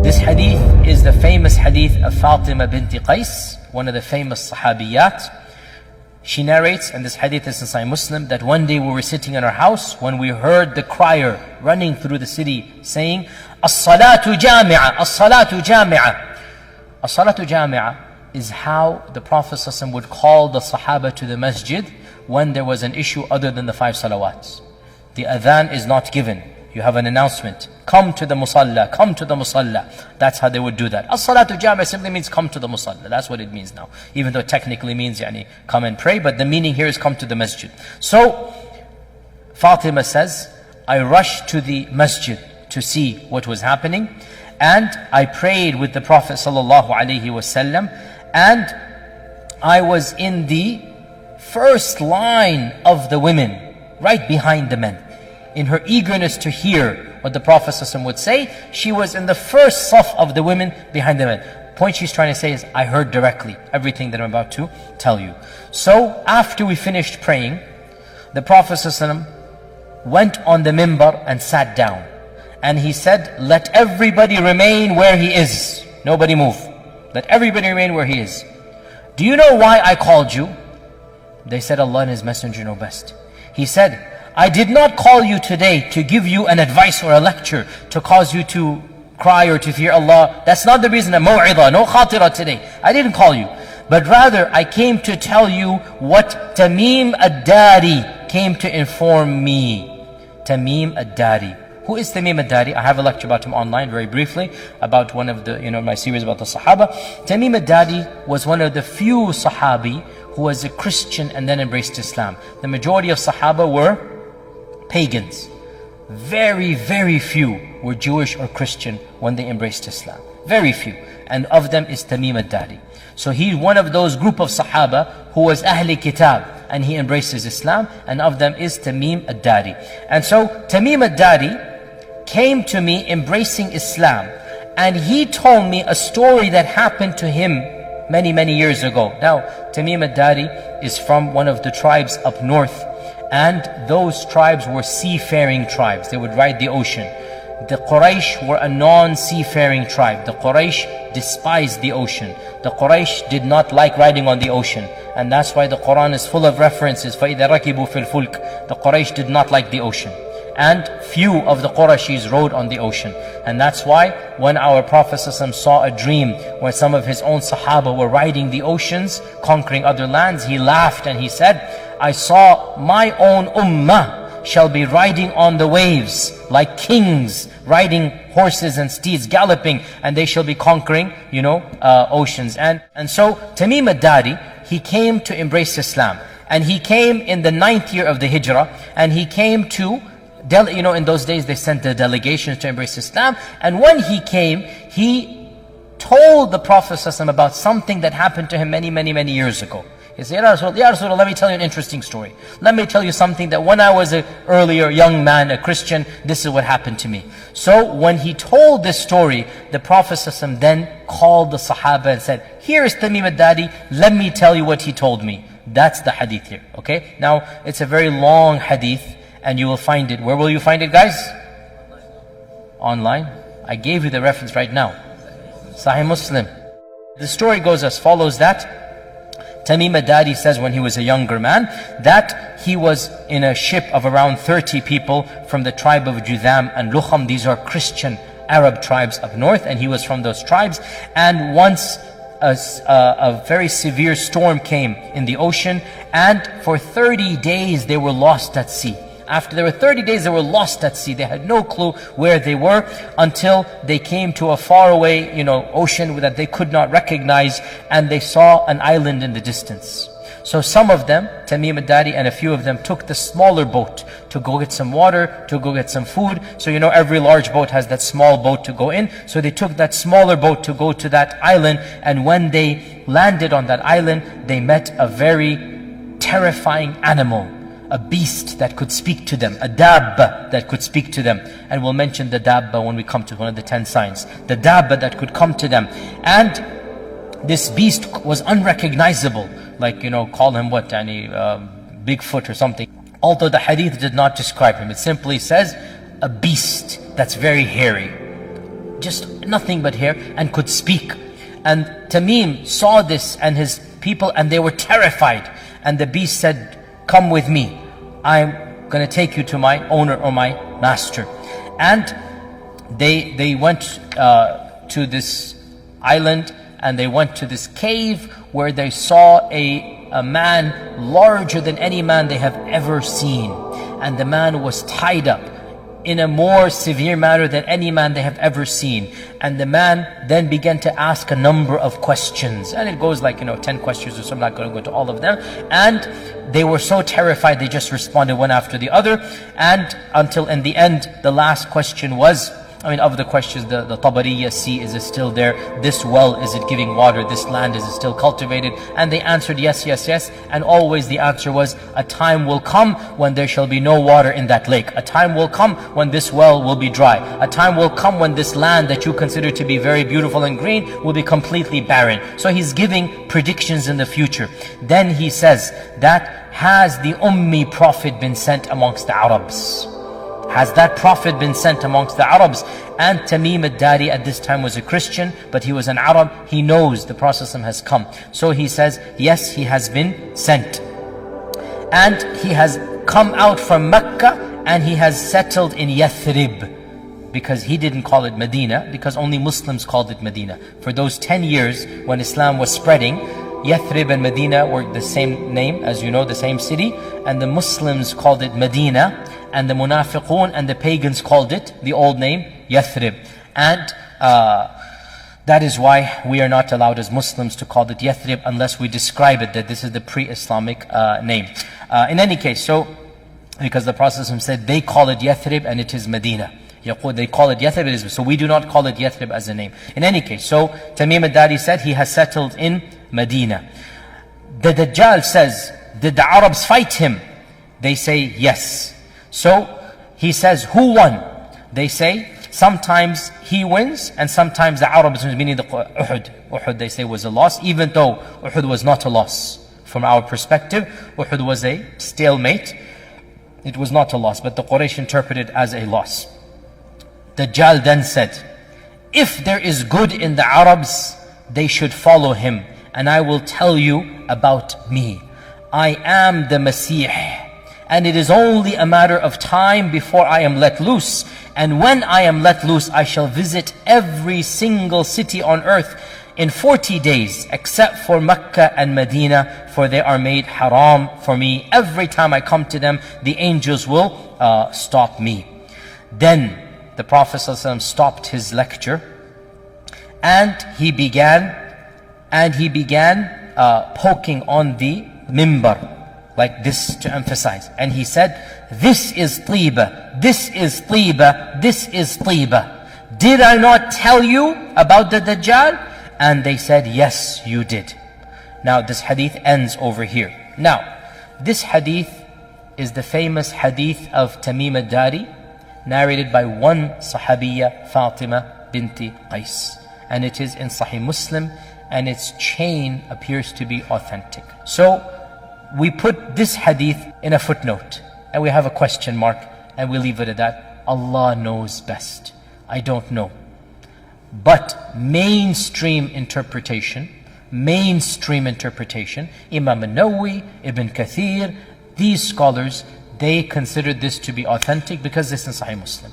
This hadith is the famous hadith of Fatima binti Qais, one of the famous sahabiyat. She narrates, and this hadith is in Sahih Muslim, that one day we were sitting in our house when we heard the crier running through the city saying, As-salatu jami'ah, as-salatu jami'ah. As-salatu jami'ah is how the Prophet ﷺ would call the Sahaba to the masjid when there was an issue other than the 5 salawats. The adhan is not given. You have an announcement. Come to the musalla, come to the musalla. That's how they would do that. As-salatu jami'ah simply means come to the musalla. That's what it means now. Even though it technically means come and pray, but the meaning here is come to the masjid. So, Fatima says, I rushed to the masjid to see what was happening. And I prayed with the Prophet ﷺ. And I was in the first line of the women, right behind the men. In her eagerness to hear what the Prophet ﷺ would say, she was in the first saf of the women behind the men. The point she's trying to say is, I heard directly everything that I'm about to tell you. So after we finished praying, the Prophet ﷺ went on the mimbar and sat down. And he said, let everybody remain where he is. Nobody move. Let everybody remain where he is. Do you know why I called you? They said, Allah and His Messenger know best. He said, I did not call you today to give you an advice or a lecture to cause you to cry or to fear Allah. That's not the reason. A maw'idah, no khatira today. I didn't call you. But rather, I came to tell you what Tamim ad-Dari came to inform me. Tamim ad-Dari. Who is Tamim ad-Dari? I have a lecture about him online very briefly, about one of the, my series about the Sahaba. Tamim ad-Dari was one of the few Sahabi who was a Christian and then embraced Islam. The majority of Sahaba were pagans. Very, very few were Jewish or Christian when they embraced Islam. Very few. And of them is Tamim ad-Dari. So he's one of those group of Sahaba who was Ahli Kitab, and he embraces Islam, and of them is Tamim ad-Dari. And so Tamim ad-Dari came to me embracing Islam, and he told me a story that happened to him many, many years ago. Now, Tamim ad-Dari is from one of the tribes up north, and those tribes were seafaring tribes. They would ride the ocean. The Quraysh were a non-seafaring tribe. The Quraysh despised the ocean. The Quraysh did not like riding on the ocean. And that's why the Quran is full of references. فَإِذَا رَكِبُوا فِي الْفُلْكِ The Quraysh did not like the ocean. And few of the Qurayshis rode on the ocean. And that's why when our Prophet ﷺ saw a dream where some of his own Sahaba were riding the oceans, conquering other lands, he laughed and he said, I saw my own ummah shall be riding on the waves like kings, riding horses and steeds, galloping, and they shall be conquering, oceans. And so Tamim ad-Dari, he came to embrace Islam. And he came in the 9th year of the Hijrah, and he came to in those days they sent the delegations to embrace Islam. And when he came, he told the Prophet ﷺ about something that happened to him many, many, many years ago. He said, Ya Rasulullah, let me tell you an interesting story. Let me tell you something that when I was an earlier young man, a Christian, this is what happened to me. So when he told this story, the Prophet ﷺ then called the Sahaba and said, here is Tamim ad-Dari, let me tell you what he told me. That's the hadith here, okay? Now, it's a very long hadith, and you will find it. Where will you find it, guys? Online. I gave you the reference right now. Sahih Muslim. The story goes as follows, that Tamim ad-Dari says when he was a younger man, that he was in a ship of around 30 people from the tribe of Judham and Lukham. These are Christian Arab tribes up north, and he was from those tribes. And once a very severe storm came in the ocean, and for 30 days they were lost at sea. After there were 30 days, they were lost at sea. They had no clue where they were until they came to a faraway, ocean that they could not recognize, and they saw an island in the distance. So some of them, Tamim ad-Dari and a few of them, took the smaller boat to go get some water, to go get some food. So every large boat has that small boat to go in. So they took that smaller boat to go to that island, and when they landed on that island, they met a very terrifying animal. A beast that could speak to them, a dabba that could speak to them. And we'll mention the dabba when we come to one of the 10 signs. The dabba that could come to them. And this beast was unrecognizable. Like, call him what? Bigfoot or something. Although the hadith did not describe him. It simply says, a beast that's very hairy. just nothing but hair, and could speak. And Tamim saw this and his people, and they were terrified. And the beast said, come with me. I'm going to take you to my owner or my master. And they went to this island, and they went to this cave where they saw a man larger than any man they have ever seen. And the man was tied up in a more severe manner than any man they have ever seen. And the man then began to ask a number of questions. And it goes like, 10 questions or so. I'm not going to go into all of them. And they were so terrified, they just responded one after the other. And until in the end, the last question was, of the questions, the Tabariya sea, is it still there? This well, is it giving water? This land, is it still cultivated? And they answered yes, yes, yes. And always the answer was, a time will come when there shall be no water in that lake. A time will come when this well will be dry. A time will come when this land that you consider to be very beautiful and green will be completely barren. So he's giving predictions in the future. Then he says that, has the Ummi Prophet been sent amongst the Arabs? Has that Prophet been sent amongst the Arabs? And Tamim al-Dari at this time was a Christian, but he was an Arab. He knows the Prophet has come. So he says, yes, he has been sent. And he has come out from Mecca, and he has settled in Yathrib. Because he didn't call it Medina, because only Muslims called it Medina. For those 10 years when Islam was spreading, Yathrib and Medina were the same name, as you know, the same city. And the Muslims called it Medina, and the Munafiqun and the pagans called it the old name, Yathrib. And that is why we are not allowed as Muslims to call it Yathrib unless we describe it, that this is the pre-Islamic name. In any case, so, because the Prophet said they call it Yathrib and it is Medina. They call it Yathrib, so we do not call it Yathrib as a name. In any case, so Tamim al-Dari said he has settled in Medina. The Dajjal says, did the Arabs fight him? They say yes. So he says, who won? They say, sometimes he wins and sometimes the Arabs wins, meaning the Uhud. Uhud they say was a loss, even though Uhud was not a loss. From our perspective, Uhud was a stalemate. It was not a loss, but the Quraysh interpreted as a loss. Dajjal then said, if there is good in the Arabs, they should follow him. And I will tell you about me. I am the Masih. And it is only a matter of time before I am let loose. And when I am let loose, I shall visit every single city on earth in 40 days, except for Mecca and Medina, for they are made haram for me. Every time I come to them, the angels will stop me. Then the Prophet ﷺ stopped his lecture, and he began poking on the mimbar, like this to emphasize. And he said, this is Tiba, this is Tiba, this is Tiba. Did I not tell you about the Dajjal? And they said, yes, you did. Now this hadith ends over here. Now, this hadith is the famous hadith of Tamim al-Dari, narrated by one Sahabiya, Fatima binti Qais. And it is in Sahih Muslim, and its chain appears to be authentic. So, we put this hadith in a footnote, and we have a question mark, and we leave it at that. Allah knows best. I don't know. But mainstream interpretation, Imam al-Nawawi, Ibn Kathir, these scholars, they considered this to be authentic because this is Sahih Muslim.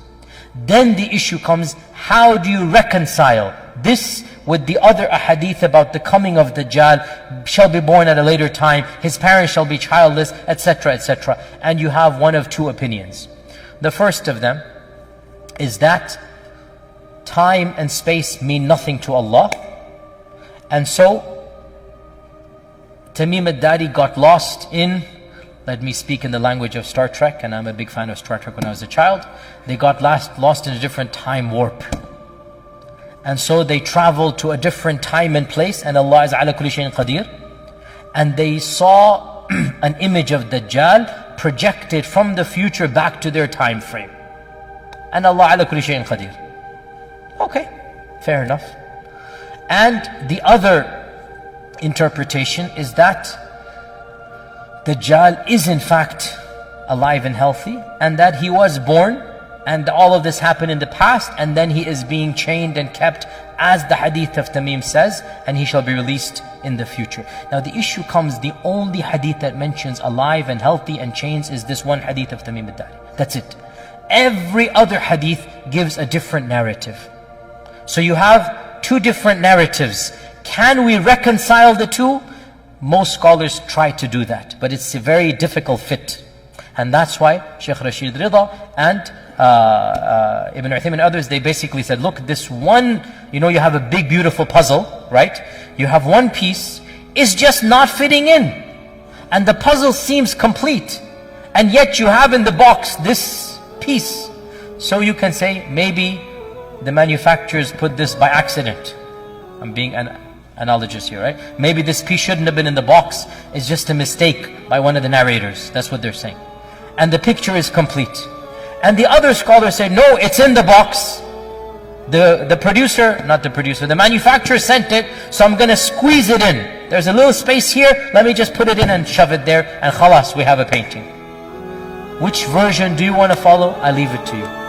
Then the issue comes, how do you reconcile this with the other ahadith about the coming of Dajjal, shall be born at a later time, his parents shall be childless, etc., etc. And you have one of two opinions. The first of them is that time and space mean nothing to Allah. And so, Tamim al-Dari got lost in, let me speak in the language of Star Trek, and I'm a big fan of Star Trek when I was a child. They got lost in a different time warp. And so they traveled to a different time and place, and Allah is ala kulli shayin qadir. And they saw an image of Dajjal projected from the future back to their time frame. And Allah ala kulli shayin qadir. Okay, fair enough. And the other interpretation is that Dajjal is in fact alive and healthy, and that he was born and all of this happened in the past, and then he is being chained and kept as the hadith of Tamim says, and he shall be released in the future. Now the issue comes, the only hadith that mentions alive and healthy and chains is this one hadith of Tamim al-Dari. That's it. Every other hadith gives a different narrative. So you have two different narratives. Can we reconcile the two? Most scholars try to do that, but it's a very difficult fit. And that's why Shaykh Rashid Rida and Ibn Uthaymin and others, they basically said, look, this one, you have a big beautiful puzzle, right? You have one piece, is just not fitting in. And the puzzle seems complete. And yet you have in the box this piece. So you can say, maybe the manufacturers put this by accident. I'm being an analogous here, right? Maybe this piece shouldn't have been in the box. It's just a mistake by one of the narrators. That's what they're saying. And the picture is complete. And the other scholars say, no, it's in the box. The manufacturer sent it, so I'm going to squeeze it in. There's a little space here, let me just put it in and shove it there, and khalas, we have a painting. Which version do you want to follow? I leave it to you.